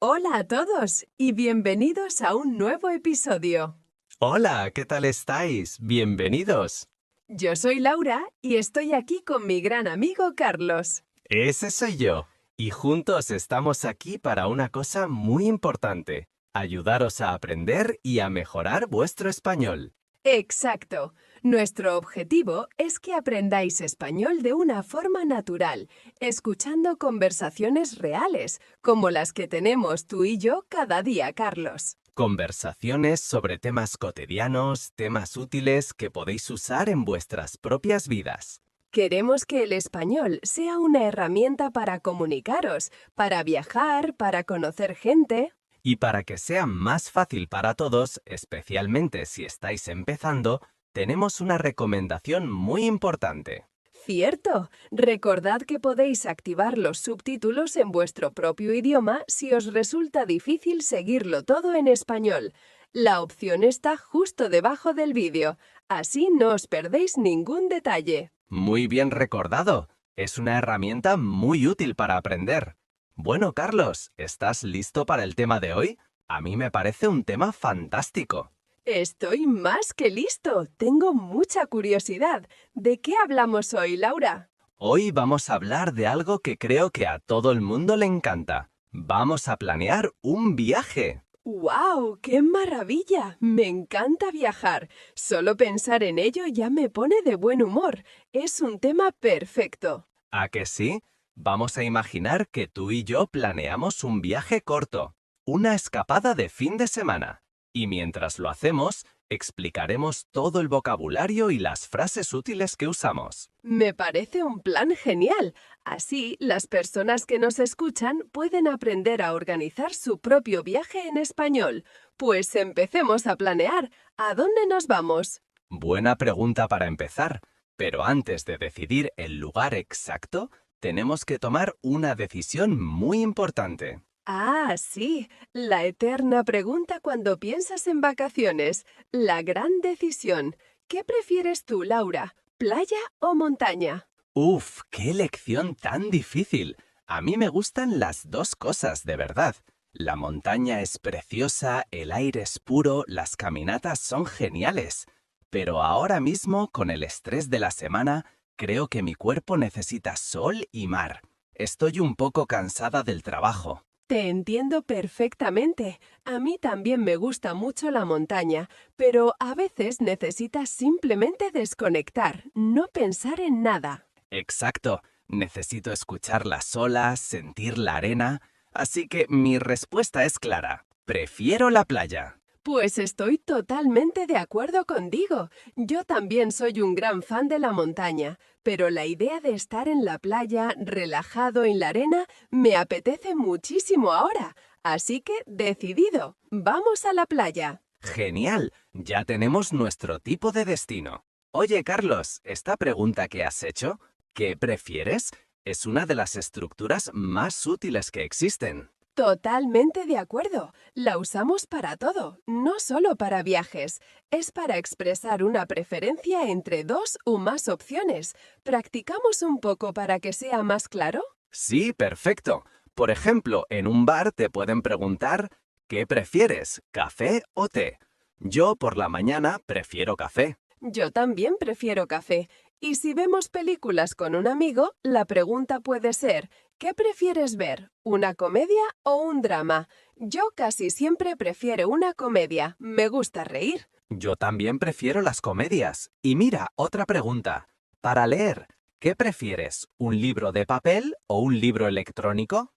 Hola a todos y bienvenidos a un nuevo episodio. Hola, ¿qué tal estáis? Bienvenidos. Yo soy Laura y estoy aquí con mi gran amigo Carlos. Ese soy yo. Y juntos estamos aquí para una cosa muy importante. Ayudaros a aprender y a mejorar vuestro español. Exacto. Nuestro objetivo es que aprendáis español de una forma natural, escuchando conversaciones reales, como las que tenemos tú y yo cada día, Carlos. Conversaciones sobre temas cotidianos, temas útiles que podéis usar en vuestras propias vidas. Queremos que el español sea una herramienta para comunicaros, para viajar, para conocer gente. Y para que sea más fácil para todos, especialmente si estáis empezando, tenemos una recomendación muy importante. Cierto. Recordad que podéis activar los subtítulos en vuestro propio idioma si os resulta difícil seguirlo todo en español. La opción está justo debajo del vídeo, así no os perdéis ningún detalle. Muy bien recordado. Es una herramienta muy útil para aprender. Bueno, Carlos, ¿estás listo para el tema de hoy? A mí me parece un tema fantástico. Estoy más que listo. Tengo mucha curiosidad. ¿De qué hablamos hoy, Laura? Hoy vamos a hablar de algo que creo que a todo el mundo le encanta. Vamos a planear un viaje. ¡Wow! ¡Qué maravilla! Me encanta viajar. Solo pensar en ello ya me pone de buen humor. Es un tema perfecto. ¿A que sí? Vamos a imaginar que tú y yo planeamos un viaje corto, una escapada de fin de semana. Y mientras lo hacemos, explicaremos todo el vocabulario y las frases útiles que usamos. Me parece un plan genial. Así, las personas que nos escuchan pueden aprender a organizar su propio viaje en español. Pues empecemos a planear. ¿A dónde nos vamos? Buena pregunta para empezar, pero antes de decidir el lugar exacto, tenemos que tomar una decisión muy importante. Ah, sí, la eterna pregunta cuando piensas en vacaciones, la gran decisión. ¿Qué prefieres tú, Laura? ¿Playa o montaña? ¡Uf! ¡Qué elección tan difícil! A mí me gustan las dos cosas, de verdad. La montaña es preciosa, el aire es puro, las caminatas son geniales. Pero ahora mismo, con el estrés de la semana, creo que mi cuerpo necesita sol y mar. Estoy un poco cansada del trabajo. Te entiendo perfectamente. A mí también me gusta mucho la montaña, pero a veces necesitas simplemente desconectar, no pensar en nada. Exacto, necesito escuchar las olas, sentir la arena, así que mi respuesta es clara. Prefiero la playa. Pues estoy totalmente de acuerdo contigo. Yo también soy un gran fan de la montaña, pero la idea de estar en la playa, relajado en la arena, me apetece muchísimo ahora. Así que, decidido, vamos a la playa. Genial, ya tenemos nuestro tipo de destino. Oye, Carlos, esta pregunta que has hecho, ¿qué prefieres? Es una de las estructuras más útiles que existen. Totalmente de acuerdo. La usamos para todo, no solo para viajes. Es para expresar una preferencia entre dos o más opciones. ¿Practicamos un poco para que sea más claro? Sí, perfecto. Por ejemplo, en un bar te pueden preguntar, ¿qué prefieres, café o té? Yo por la mañana prefiero café. Yo también prefiero café. Y si vemos películas con un amigo, la pregunta puede ser, ¿qué prefieres ver? ¿Una comedia o un drama? Yo casi siempre prefiero una comedia. Me gusta reír. Yo también prefiero las comedias. Y mira, otra pregunta. Para leer, ¿qué prefieres? ¿Un libro de papel o un libro electrónico?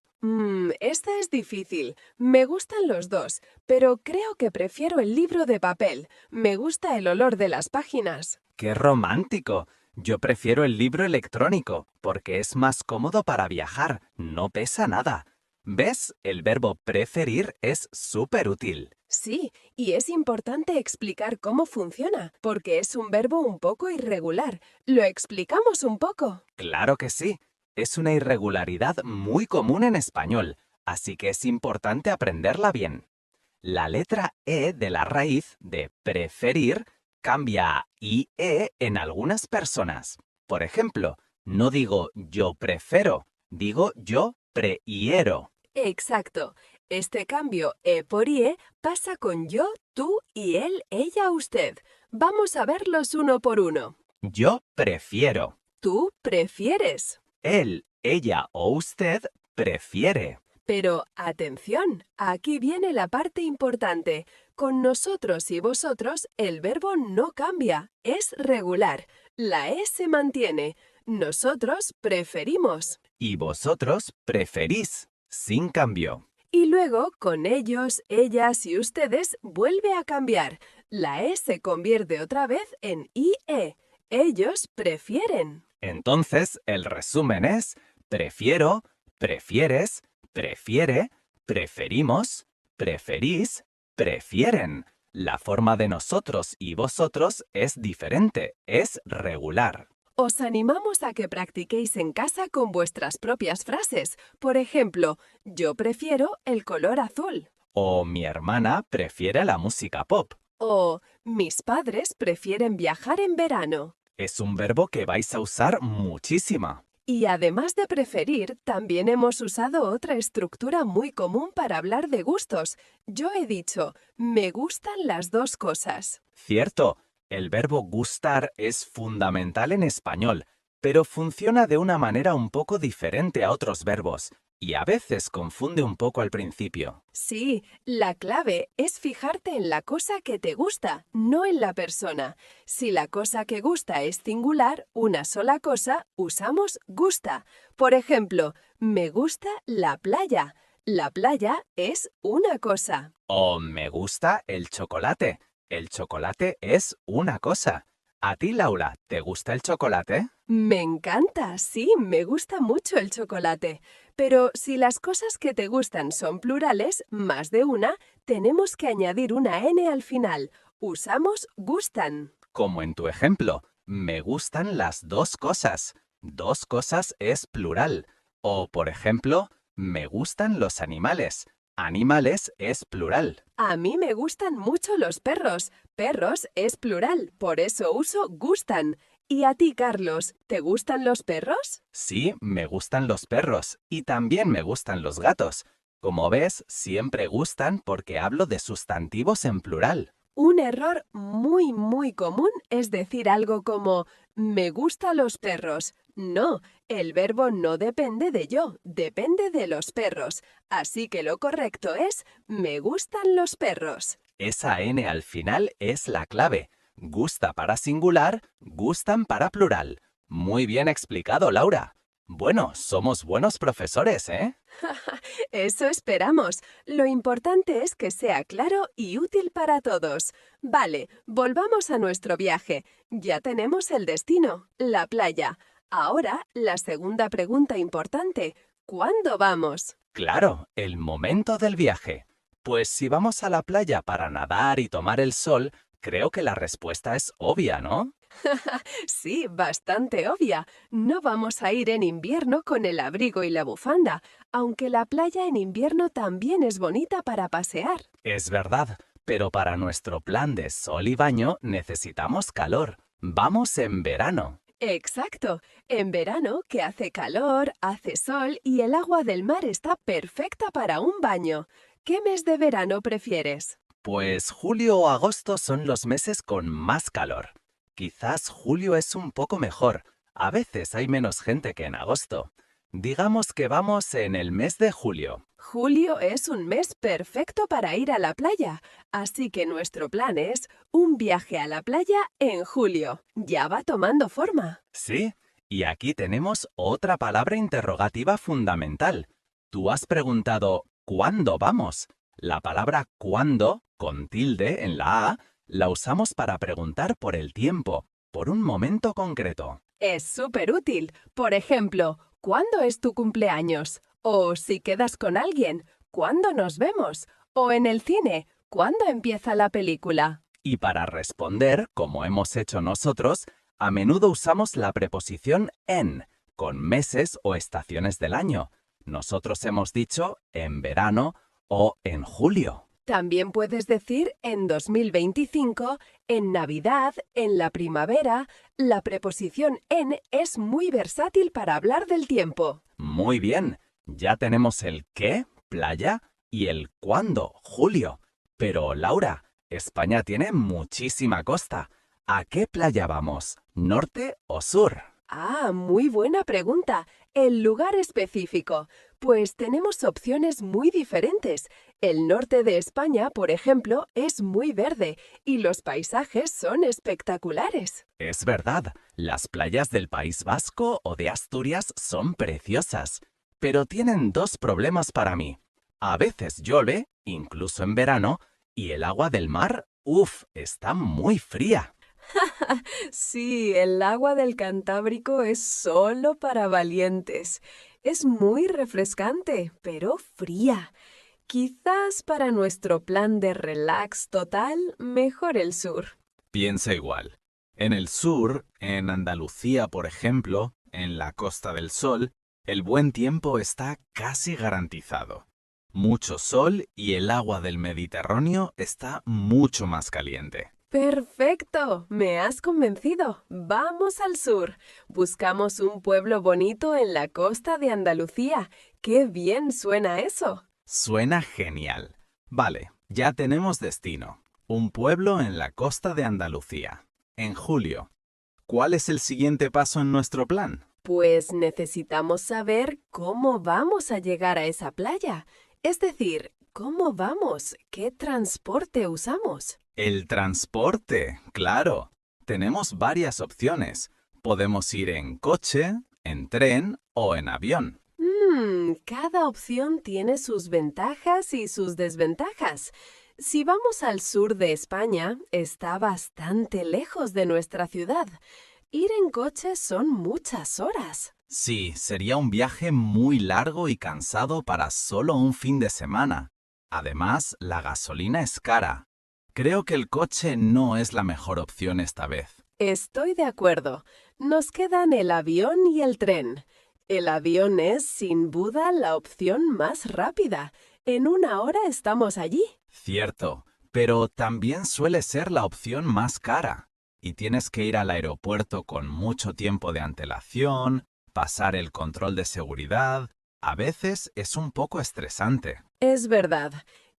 Esta es difícil. Me gustan los dos, pero creo que prefiero el libro de papel. Me gusta el olor de las páginas. ¡Qué romántico! Yo prefiero el libro electrónico, porque es más cómodo para viajar, no pesa nada. ¿Ves? El verbo preferir es súper útil. Sí, y es importante explicar cómo funciona, porque es un verbo un poco irregular. ¿Lo explicamos un poco? Claro que sí. Es una irregularidad muy común en español, así que es importante aprenderla bien. La letra E de la raíz de preferir cambia a IE en algunas personas. Por ejemplo, no digo yo prefiero, digo yo prehiero. Exacto. Este cambio e por ie pasa con yo, tú y él, ella, usted. Vamos a verlos uno por uno. Yo prefiero. Tú prefieres. Él, ella o usted prefiere. Pero atención, aquí viene la parte importante. Con nosotros y vosotros el verbo no cambia, es regular. La E se mantiene. Nosotros preferimos. Y vosotros preferís, sin cambio. Y luego, con ellos, ellas y ustedes vuelve a cambiar. La E se convierte otra vez en IE. Ellos prefieren. Entonces, el resumen es prefiero, prefieres, prefiere, preferimos, preferís, prefieren. La forma de nosotros y vosotros es diferente, es regular. Os animamos a que practiquéis en casa con vuestras propias frases. Por ejemplo, yo prefiero el color azul. O mi hermana prefiere la música pop. O mis padres prefieren viajar en verano. Es un verbo que vais a usar muchísimo. Y además de preferir, también hemos usado otra estructura muy común para hablar de gustos. Yo he dicho, me gustan las dos cosas. Cierto, el verbo gustar es fundamental en español, pero funciona de una manera un poco diferente a otros verbos, y a veces confunde un poco al principio. Sí, la clave es fijarte en la cosa que te gusta, no en la persona. Si la cosa que gusta es singular, una sola cosa, usamos gusta. Por ejemplo, me gusta la playa. La playa es una cosa. O me gusta el chocolate. El chocolate es una cosa. ¿A ti, Laura, te gusta el chocolate? Me encanta, sí, me gusta mucho el chocolate. Pero si las cosas que te gustan son plurales, más de una, tenemos que añadir una N al final. Usamos gustan. Como en tu ejemplo, me gustan las dos cosas. Dos cosas es plural. O, por ejemplo, me gustan los animales. Animales es plural. A mí me gustan mucho los perros. Perros es plural, por eso uso gustan. ¿Y a ti, Carlos, te gustan los perros? Sí, me gustan los perros y también me gustan los gatos. Como ves, siempre gustan porque hablo de sustantivos en plural. Un error muy común es decir algo como me gustan los perros. No, el verbo no depende de yo, depende de los perros. Así que lo correcto es me gustan los perros. Esa N al final es la clave. Gusta para singular, gustan para plural. Muy bien explicado, Laura. Bueno, somos buenos profesores, ¿eh? Eso esperamos. Lo importante es que sea claro y útil para todos. Vale, volvamos a nuestro viaje. Ya tenemos el destino, la playa. Ahora, la segunda pregunta importante. ¿Cuándo vamos? Claro, el momento del viaje. Pues si vamos a la playa para nadar y tomar el sol, creo que la respuesta es obvia, ¿no? Sí, bastante obvia. No vamos a ir en invierno con el abrigo y la bufanda, aunque la playa en invierno también es bonita para pasear. Es verdad, pero para nuestro plan de sol y baño necesitamos calor. Vamos en verano. Exacto. En verano, que hace calor, hace sol y el agua del mar está perfecta para un baño. ¿Qué mes de verano prefieres? Pues julio o agosto son los meses con más calor. Quizás julio es un poco mejor. A veces hay menos gente que en agosto. Digamos que vamos en el mes de julio. Julio es un mes perfecto para ir a la playa, así que nuestro plan es un viaje a la playa en julio. Ya va tomando forma. Sí, y aquí tenemos otra palabra interrogativa fundamental. Tú has preguntado ¿cuándo vamos? La palabra cuándo, con tilde en la A, la usamos para preguntar por el tiempo, por un momento concreto. Es súper útil. Por ejemplo, ¿cuándo es tu cumpleaños? O si quedas con alguien, ¿cuándo nos vemos? O en el cine, ¿cuándo empieza la película? Y para responder, como hemos hecho nosotros, a menudo usamos la preposición en, con meses o estaciones del año. Nosotros hemos dicho en verano o en julio. También puedes decir en 2025, en Navidad, en la primavera. La preposición en es muy versátil para hablar del tiempo. Muy bien, ya tenemos el qué, playa, Y el cuándo, julio. Pero, Laura, España tiene muchísima costa. ¿A qué playa vamos? ¿Norte o sur? Ah, muy buena pregunta. El lugar específico. Pues tenemos opciones muy diferentes. El norte de España, por ejemplo, es muy verde y los paisajes son espectaculares. Es verdad, las playas del País Vasco o de Asturias son preciosas, pero tienen dos problemas para mí. A veces llueve, incluso en verano, y el agua del mar, está muy fría. Sí, el agua del Cantábrico es solo para valientes. Es muy refrescante, pero fría. Quizás para nuestro plan de relax total, mejor el sur. Piensa igual. En el sur, en Andalucía, por ejemplo, en la Costa del Sol, el buen tiempo está casi garantizado. Mucho sol y el agua del Mediterráneo está mucho más caliente. Perfecto, me has convencido. Vamos al sur. Buscamos un pueblo bonito en la costa de Andalucía. ¡Qué bien suena eso! Suena genial. Vale, ya tenemos destino. Un pueblo en la costa de Andalucía. En julio. ¿Cuál es el siguiente paso en nuestro plan? Pues necesitamos saber cómo vamos a llegar a esa playa. Es decir, ¿cómo vamos? ¿Qué transporte usamos? El transporte, claro. Tenemos varias opciones. Podemos ir en coche, en tren o en avión. Cada opción tiene sus ventajas y sus desventajas. Si vamos al sur de España, está bastante lejos de nuestra ciudad. Ir en coche son muchas horas. Sí, sería un viaje muy largo y cansado para solo un fin de semana. Además, la gasolina es cara. Creo que el coche no es la mejor opción esta vez. Estoy de acuerdo. Nos quedan el avión y el tren. El avión es, sin duda, la opción más rápida. En 1 hora estamos allí. Cierto, pero también suele ser la opción más cara. Y tienes que ir al aeropuerto con mucho tiempo de antelación, pasar el control de seguridad. A veces es un poco estresante. Es verdad.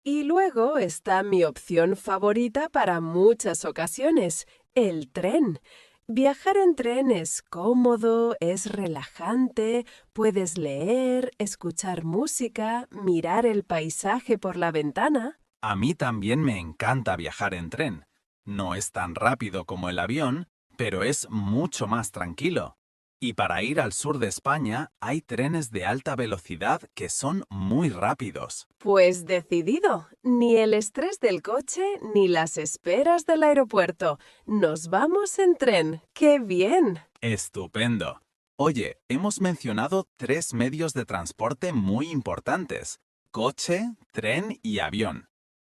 Y luego está mi opción favorita para muchas ocasiones, el tren. Viajar en tren es cómodo, es relajante, puedes leer, escuchar música, mirar el paisaje por la ventana. A mí también me encanta viajar en tren. No es tan rápido como el avión, pero es mucho más tranquilo. Y para ir al sur de España hay trenes de alta velocidad que son muy rápidos. Pues decidido, ni el estrés del coche ni las esperas del aeropuerto. Nos vamos en tren. ¡Qué bien! Estupendo. Oye, hemos mencionado 3 medios de transporte muy importantes: coche, tren y avión.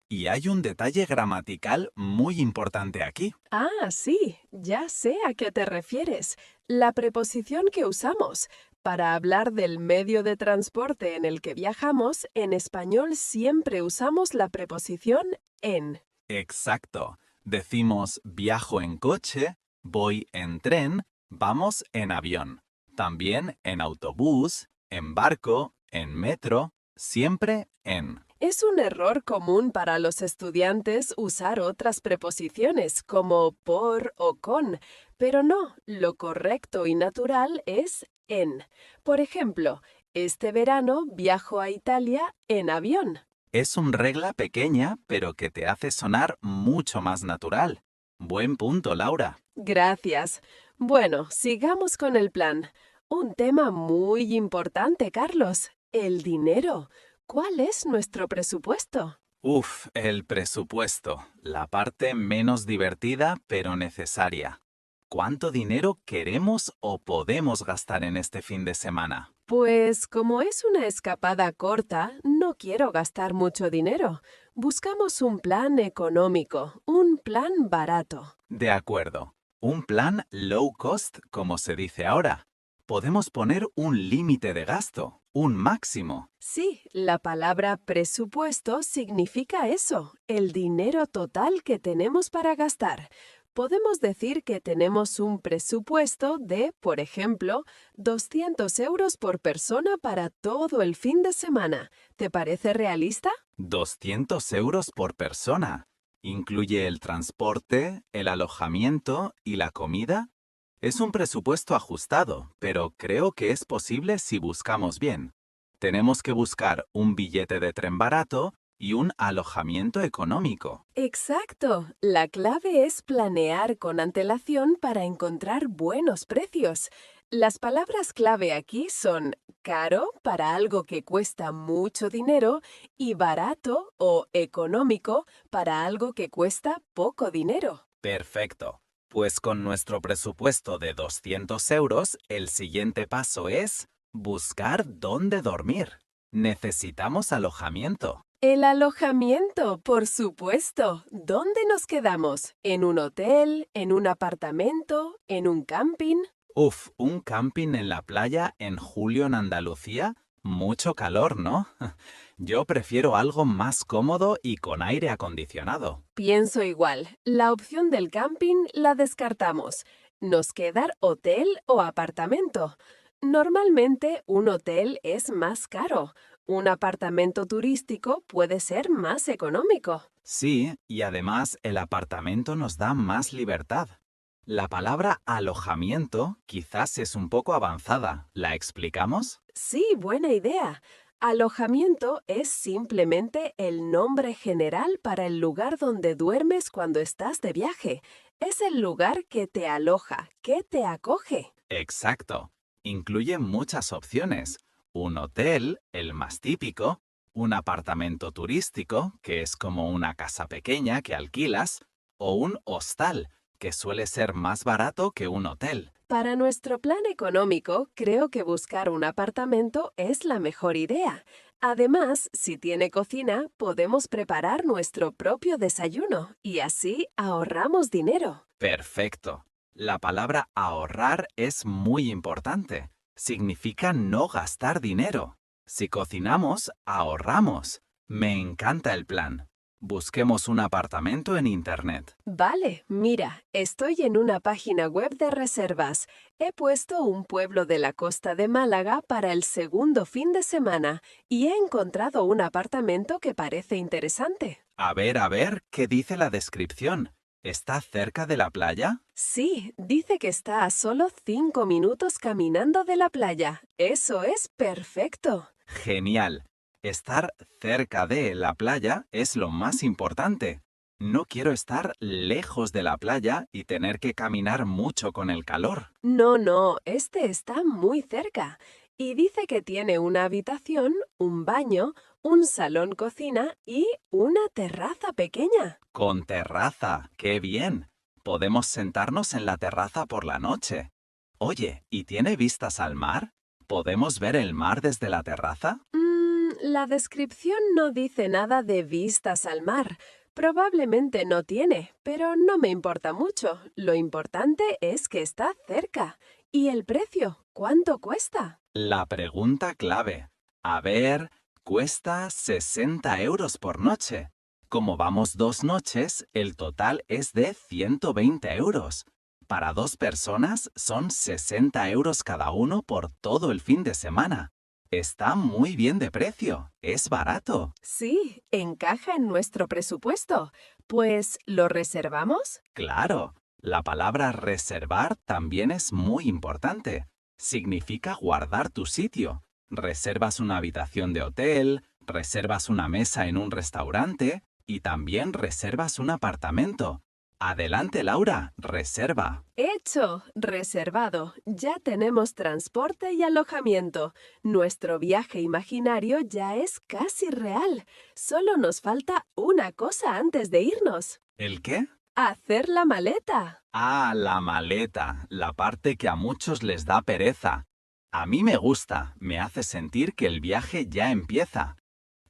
Y hay un detalle gramatical muy importante aquí. Ah, sí, ya sé a qué te refieres. La preposición que usamos. Para hablar del medio de transporte en el que viajamos, en español siempre usamos la preposición en. Exacto. Decimos viajo en coche, voy en tren, vamos en avión. También en autobús, en barco, en metro, siempre en. Es un error común para los estudiantes usar otras preposiciones como por o con, pero no, lo correcto y natural es en. Por ejemplo, este verano viajo a Italia en avión. Es una regla pequeña, pero que te hace sonar mucho más natural. Buen punto, Laura. Gracias. Bueno, sigamos con el plan. Un tema muy importante, Carlos, el dinero. ¿Cuál es nuestro presupuesto? El presupuesto, la parte menos divertida pero necesaria. ¿Cuánto dinero queremos o podemos gastar en este fin de semana? Pues como es una escapada corta, no quiero gastar mucho dinero. Buscamos un plan económico, un plan barato. De acuerdo. Un plan low cost, como se dice ahora. Podemos poner un límite de gasto, un máximo. Sí, la palabra presupuesto significa eso, el dinero total que tenemos para gastar. Podemos decir que tenemos un presupuesto de, por ejemplo, 200 euros por persona para todo el fin de semana. ¿Te parece realista? 200 euros por persona. ¿Incluye el transporte, el alojamiento y la comida? Es un presupuesto ajustado, pero creo que es posible si buscamos bien. Tenemos que buscar un billete de tren barato y un alojamiento económico. Exacto. La clave es planear con antelación para encontrar buenos precios. Las palabras clave aquí son caro para algo que cuesta mucho dinero y barato o económico para algo que cuesta poco dinero. Perfecto. Pues con nuestro presupuesto de 200 euros, el siguiente paso es buscar dónde dormir. Necesitamos alojamiento. El alojamiento, por supuesto. ¿Dónde nos quedamos? ¿En un hotel? ¿En un apartamento? ¿En un camping? Uf, un camping en la playa en julio en Andalucía. Mucho calor, ¿no? Yo prefiero algo más cómodo y con aire acondicionado. Pienso igual. La opción del camping la descartamos. Nos queda hotel o apartamento. Normalmente un hotel es más caro. Un apartamento turístico puede ser más económico. Sí, y además el apartamento nos da más libertad. La palabra alojamiento quizás es un poco avanzada. ¿La explicamos? Sí, buena idea. Alojamiento es simplemente el nombre general para el lugar donde duermes cuando estás de viaje. Es el lugar que te aloja, que te acoge. Exacto. Incluye muchas opciones. Un hotel, el más típico, un apartamento turístico, que es como una casa pequeña que alquilas, o un hostal, que suele ser más barato que un hotel. Para nuestro plan económico, creo que buscar un apartamento es la mejor idea. Además, si tiene cocina, podemos preparar nuestro propio desayuno y así ahorramos dinero. Perfecto. La palabra ahorrar es muy importante. Significa no gastar dinero. Si cocinamos, ahorramos. Me encanta el plan. Busquemos un apartamento en Internet. Vale, mira, estoy en una página web de reservas. He puesto un pueblo de la costa de Málaga para el segundo fin de semana y he encontrado un apartamento que parece interesante. A ver, ¿qué dice la descripción? ¿Está cerca de la playa? Sí, dice que está a solo 5 minutos caminando de la playa. Eso es perfecto. Genial. Estar cerca de la playa es lo más importante. No quiero estar lejos de la playa y tener que caminar mucho con el calor. No, este está muy cerca. Y dice que tiene una habitación, un baño, un salón cocina y una terraza pequeña. Con terraza, qué bien. Podemos sentarnos en la terraza por la noche. Oye, ¿y tiene vistas al mar? ¿Podemos ver el mar desde la terraza? La descripción no dice nada de vistas al mar. Probablemente no tiene, pero no me importa mucho. Lo importante es que está cerca. ¿Y el precio? ¿Cuánto cuesta? La pregunta clave. A ver, cuesta 60 euros por noche. Como vamos 2 noches, el total es de 120 euros. Para 2 personas son 60 euros cada uno por todo el fin de semana. Está muy bien de precio. Es barato. Sí, encaja en nuestro presupuesto. Pues, ¿lo reservamos? Claro, la palabra reservar también es muy importante. Significa guardar tu sitio. Reservas una habitación de hotel, reservas una mesa en un restaurante y también reservas un apartamento. Adelante, Laura, reserva. Hecho, reservado. Ya tenemos transporte y alojamiento. Nuestro viaje imaginario ya es casi real. Solo nos falta una cosa antes de irnos. ¿El qué? Hacer la maleta. Ah, la maleta, la parte que a muchos les da pereza. A mí me gusta, me hace sentir que el viaje ya empieza.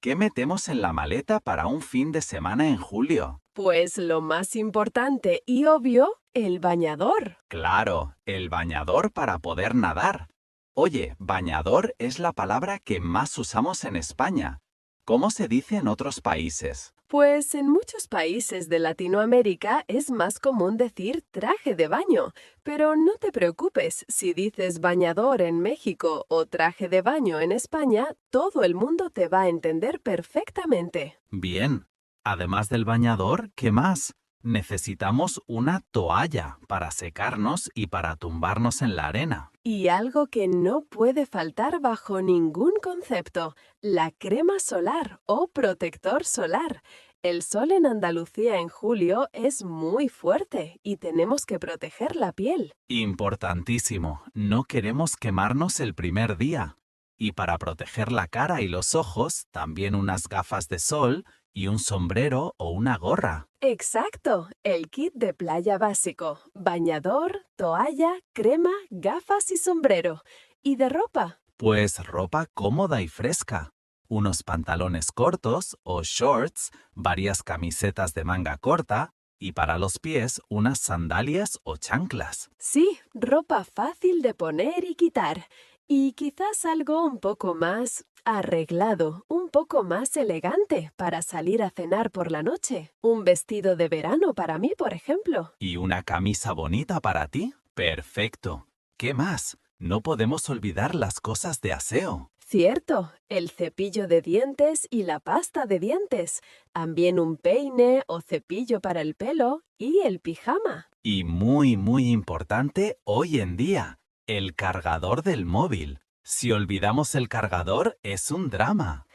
¿Qué metemos en la maleta para un fin de semana en julio? Pues lo más importante y obvio, el bañador. Claro, el bañador para poder nadar. Oye, bañador es la palabra que más usamos en España. ¿Cómo se dice en otros países? Pues en muchos países de Latinoamérica es más común decir traje de baño, pero no te preocupes, si dices bañador en México o traje de baño en España, todo el mundo te va a entender perfectamente. Bien. Además del bañador, ¿qué más? Necesitamos una toalla para secarnos y para tumbarnos en la arena. Y algo que no puede faltar bajo ningún concepto, la crema solar o protector solar. El sol en Andalucía en julio es muy fuerte y tenemos que proteger la piel. Importantísimo, no queremos quemarnos el primer día. Y para proteger la cara y los ojos, también unas gafas de sol y un sombrero o una gorra. Exacto, el kit de playa básico, bañador, toalla, crema, gafas y sombrero. ¿Y de ropa? Pues ropa cómoda y fresca. Unos pantalones cortos o shorts, varias camisetas de manga corta y para los pies unas sandalias o chanclas. Sí, ropa fácil de poner y quitar. Y quizás algo un poco más arreglado, un poco más elegante para salir a cenar por la noche. Un vestido de verano para mí, por ejemplo. ¿Y una camisa bonita para ti? Perfecto. ¿Qué más? No podemos olvidar las cosas de aseo. Cierto, el cepillo de dientes y la pasta de dientes. También un peine o cepillo para el pelo y el pijama. Y muy importante hoy en día, el cargador del móvil. Si olvidamos el cargador, es un drama.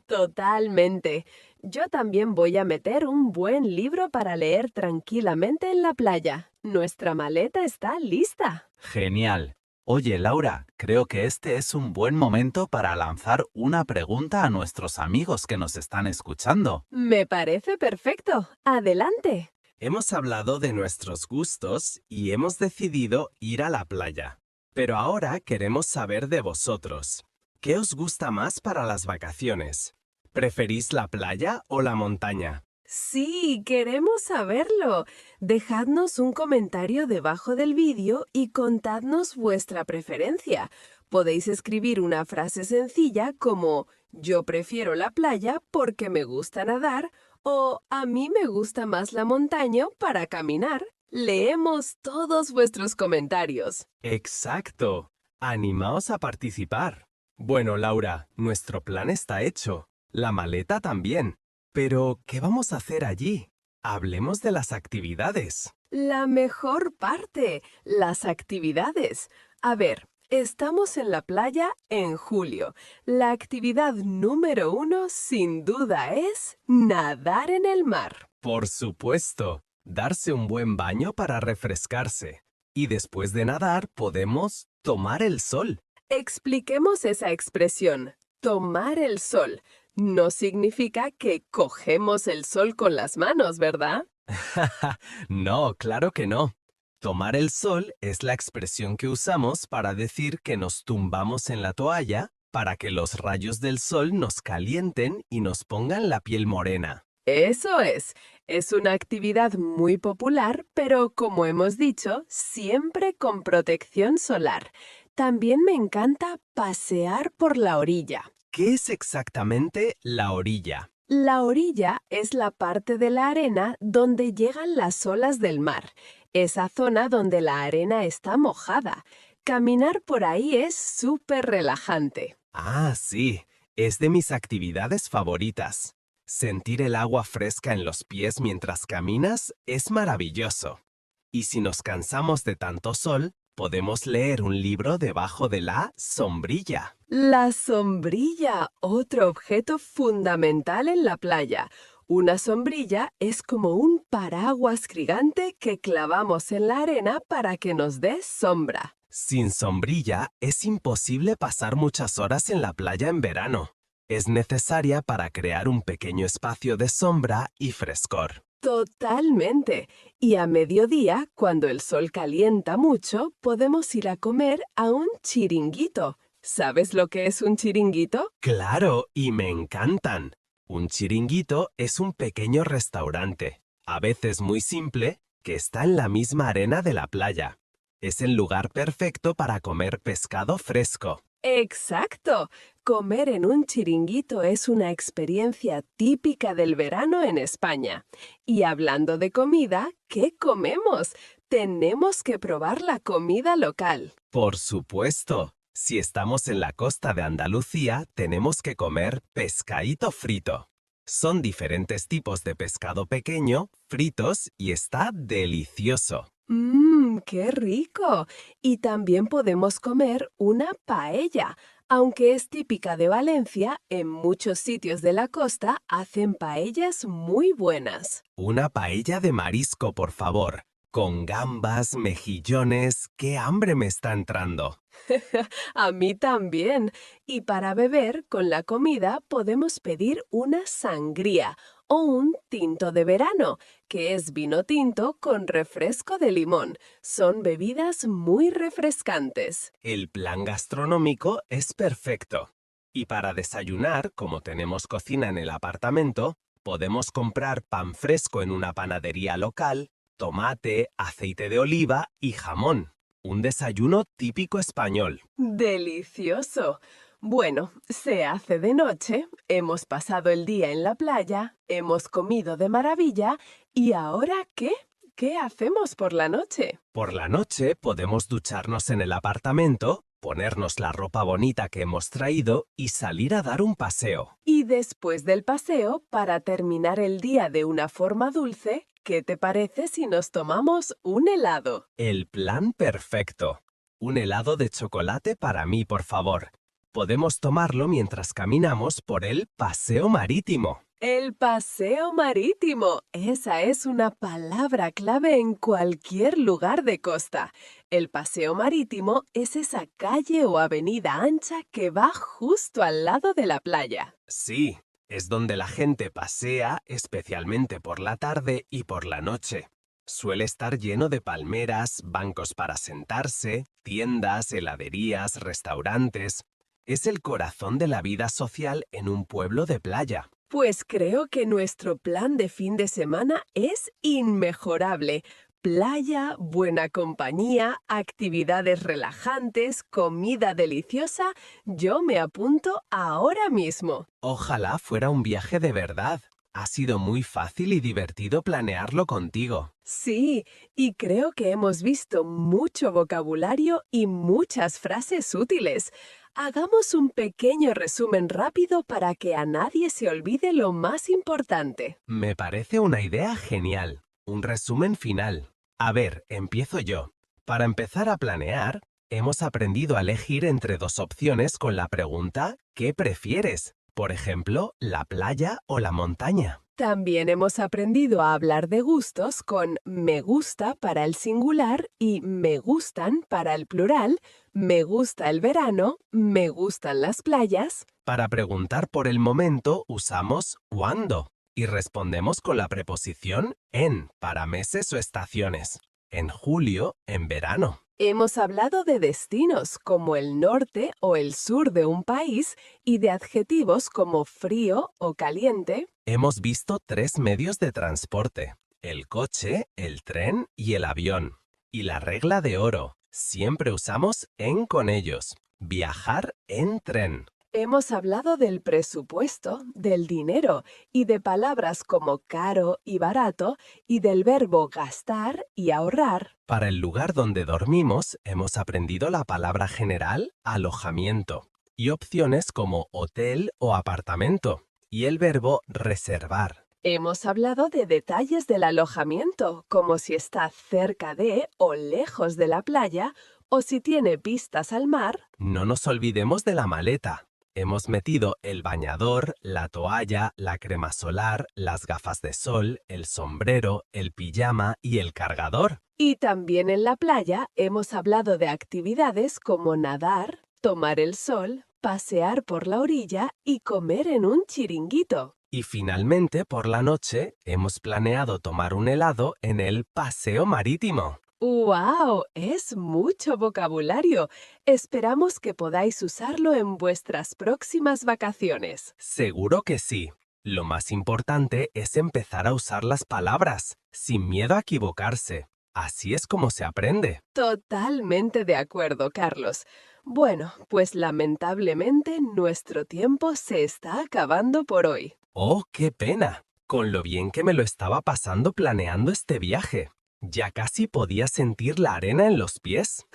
Totalmente. Yo también voy a meter un buen libro para leer tranquilamente en la playa. Nuestra maleta está lista. Genial. Oye, Laura, creo que este es un buen momento para lanzar una pregunta a nuestros amigos que nos están escuchando. Me parece perfecto. Adelante. Hemos hablado de nuestros gustos y hemos decidido ir a la playa. Pero ahora queremos saber de vosotros. ¿Qué os gusta más para las vacaciones? ¿Preferís la playa o la montaña? Sí, queremos saberlo. Dejadnos un comentario debajo del vídeo y contadnos vuestra preferencia. Podéis escribir una frase sencilla como yo prefiero la playa porque me gusta nadar o a mí me gusta más la montaña para caminar. Leemos todos vuestros comentarios. Exacto. Animaos a participar. Bueno, Laura, nuestro plan está hecho. La maleta también. Pero, ¿qué vamos a hacer allí? Hablemos de las actividades. La mejor parte, las actividades. A ver, estamos en la playa en julio. La actividad número 1, sin duda, es nadar en el mar. Por supuesto, darse un buen baño para refrescarse. Y después de nadar podemos tomar el sol. Expliquemos esa expresión, tomar el sol. No significa que cogemos el sol con las manos, ¿verdad? No, claro que no. Tomar el sol es la expresión que usamos para decir que nos tumbamos en la toalla para que los rayos del sol nos calienten y nos pongan la piel morena. Eso es una actividad muy popular, pero como hemos dicho, siempre con protección solar. También me encanta pasear por la orilla. ¿Qué es exactamente la orilla? La orilla es la parte de la arena donde llegan las olas del mar, esa zona donde la arena está mojada. Caminar por ahí es súper relajante. Ah, sí, es de mis actividades favoritas. Sentir el agua fresca en los pies mientras caminas es maravilloso. Y si nos cansamos de tanto sol, podemos leer un libro debajo de la sombrilla. La sombrilla, otro objeto fundamental en la playa. Una sombrilla es como un paraguas gigante que clavamos en la arena para que nos dé sombra. Sin sombrilla es imposible pasar muchas horas en la playa en verano. Es necesaria para crear un pequeño espacio de sombra y frescor. Totalmente. Y a mediodía, cuando el sol calienta mucho, podemos ir a comer a un chiringuito. ¿Sabes lo que es un chiringuito? ¡Claro! Y me encantan. Un chiringuito es un pequeño restaurante, a veces muy simple, que está en la misma arena de la playa. Es el lugar perfecto para comer pescado fresco. ¡Exacto! Comer en un chiringuito es una experiencia típica del verano en España. Y hablando de comida, ¿qué comemos? Tenemos que probar la comida local. Por supuesto. Si estamos en la costa de Andalucía, tenemos que comer pescadito frito. Son diferentes tipos de pescado pequeño, fritos y está delicioso. ¡Qué rico! Y también podemos comer una paella. Aunque es típica de Valencia, en muchos sitios de la costa hacen paellas muy buenas. Una paella de marisco, por favor. Con gambas, mejillones, ¡qué hambre me está entrando! A mí también. Y para beber, con la comida podemos pedir una sangría o un tinto de verano, que es vino tinto con refresco de limón. Son bebidas muy refrescantes. El plan gastronómico es perfecto. Y para desayunar, como tenemos cocina en el apartamento, podemos comprar pan fresco en una panadería local, tomate, aceite de oliva y jamón. Un desayuno típico español. ¡Delicioso! Bueno, se hace de noche, hemos pasado el día en la playa, hemos comido de maravilla, ¿y ahora qué? ¿Qué hacemos por la noche? Por la noche podemos ducharnos en el apartamento, ponernos la ropa bonita que hemos traído y salir a dar un paseo. Y después del paseo, para terminar el día de una forma dulce, ¿qué te parece si nos tomamos un helado? El plan perfecto. Un helado de chocolate para mí, por favor. Podemos tomarlo mientras caminamos por el paseo marítimo. El paseo marítimo. Esa es una palabra clave en cualquier lugar de costa. El paseo marítimo es esa calle o avenida ancha que va justo al lado de la playa. Sí, es donde la gente pasea, especialmente por la tarde y por la noche. Suele estar lleno de palmeras, bancos para sentarse, tiendas, heladerías, restaurantes. Es el corazón de la vida social en un pueblo de playa. Pues creo que nuestro plan de fin de semana es inmejorable. Playa, buena compañía, actividades relajantes, comida deliciosa. Yo me apunto ahora mismo. Ojalá fuera un viaje de verdad. Ha sido muy fácil y divertido planearlo contigo. Sí, y creo que hemos visto mucho vocabulario y muchas frases útiles. Hagamos un pequeño resumen rápido para que a nadie se olvide lo más importante. Me parece una idea genial. Un resumen final. A ver, empiezo yo. Para empezar a planear, hemos aprendido a elegir entre dos opciones con la pregunta ¿qué prefieres? Por ejemplo, la playa o la montaña. También hemos aprendido a hablar de gustos con me gusta para el singular y me gustan para el plural, me gusta el verano, me gustan las playas. Para preguntar por el momento usamos ¿cuándo? Y respondemos con la preposición en para meses o estaciones. En julio, en verano. Hemos hablado de destinos como el norte o el sur de un país y de adjetivos como frío o caliente. Hemos visto 3 medios de transporte, el coche, el tren y el avión. Y la regla de oro, siempre usamos en con ellos. Viajar en tren. Hemos hablado del presupuesto, del dinero y de palabras como caro y barato y del verbo gastar y ahorrar. Para el lugar donde dormimos, hemos aprendido la palabra general alojamiento y opciones como hotel o apartamento y el verbo reservar. Hemos hablado de detalles del alojamiento, como si está cerca de o lejos de la playa o si tiene vistas al mar. No nos olvidemos de la maleta. Hemos metido el bañador, la toalla, la crema solar, las gafas de sol, el sombrero, el pijama y el cargador. Y también en la playa hemos hablado de actividades como nadar, tomar el sol, pasear por la orilla y comer en un chiringuito. Y finalmente, por la noche, hemos planeado tomar un helado en el paseo marítimo. ¡Wow! Es mucho vocabulario. Esperamos que podáis usarlo en vuestras próximas vacaciones. Seguro que sí. Lo más importante es empezar a usar las palabras, sin miedo a equivocarse. Así es como se aprende. Totalmente de acuerdo, Carlos. Bueno, pues lamentablemente nuestro tiempo se está acabando por hoy. ¡Oh, qué pena! Con lo bien que me lo estaba pasando planeando este viaje. Ya casi podía sentir la arena en los pies.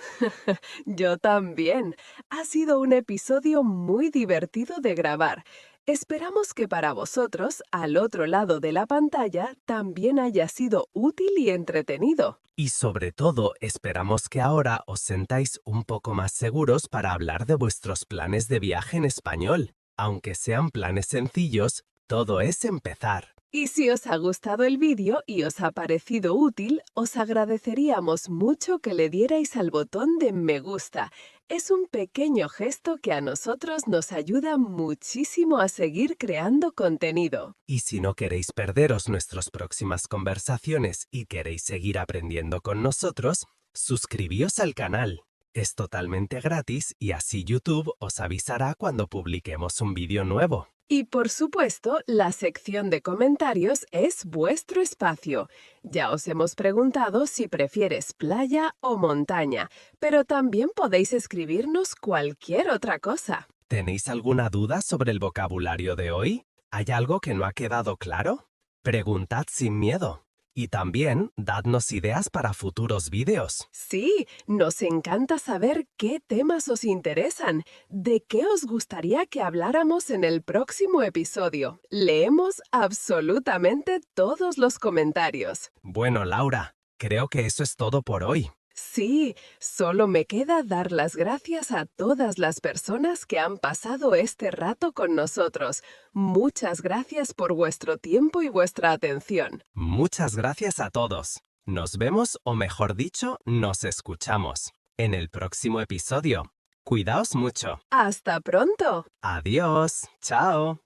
Yo también. Ha sido un episodio muy divertido de grabar. Esperamos que para vosotros, al otro lado de la pantalla, también haya sido útil y entretenido. Y sobre todo, esperamos que ahora os sentáis un poco más seguros para hablar de vuestros planes de viaje en español. Aunque sean planes sencillos, todo es empezar. Y si os ha gustado el vídeo y os ha parecido útil, os agradeceríamos mucho que le dierais al botón de me gusta. Es un pequeño gesto que a nosotros nos ayuda muchísimo a seguir creando contenido. Y si no queréis perderos nuestras próximas conversaciones y queréis seguir aprendiendo con nosotros, suscribíos al canal. Es totalmente gratis y así YouTube os avisará cuando publiquemos un vídeo nuevo. Y por supuesto, la sección de comentarios es vuestro espacio. Ya os hemos preguntado si prefieres playa o montaña, pero también podéis escribirnos cualquier otra cosa. ¿Tenéis alguna duda sobre el vocabulario de hoy? ¿Hay algo que no ha quedado claro? Preguntad sin miedo. Y también dadnos ideas para futuros vídeos. Sí, nos encanta saber qué temas os interesan, de qué os gustaría que habláramos en el próximo episodio. Leemos absolutamente todos los comentarios. Bueno, Laura, creo que eso es todo por hoy. Sí, solo me queda dar las gracias a todas las personas que han pasado este rato con nosotros. Muchas gracias por vuestro tiempo y vuestra atención. Muchas gracias a todos. Nos vemos, o mejor dicho, nos escuchamos en el próximo episodio. Cuidaos mucho. ¡Hasta pronto! Adiós. Chao.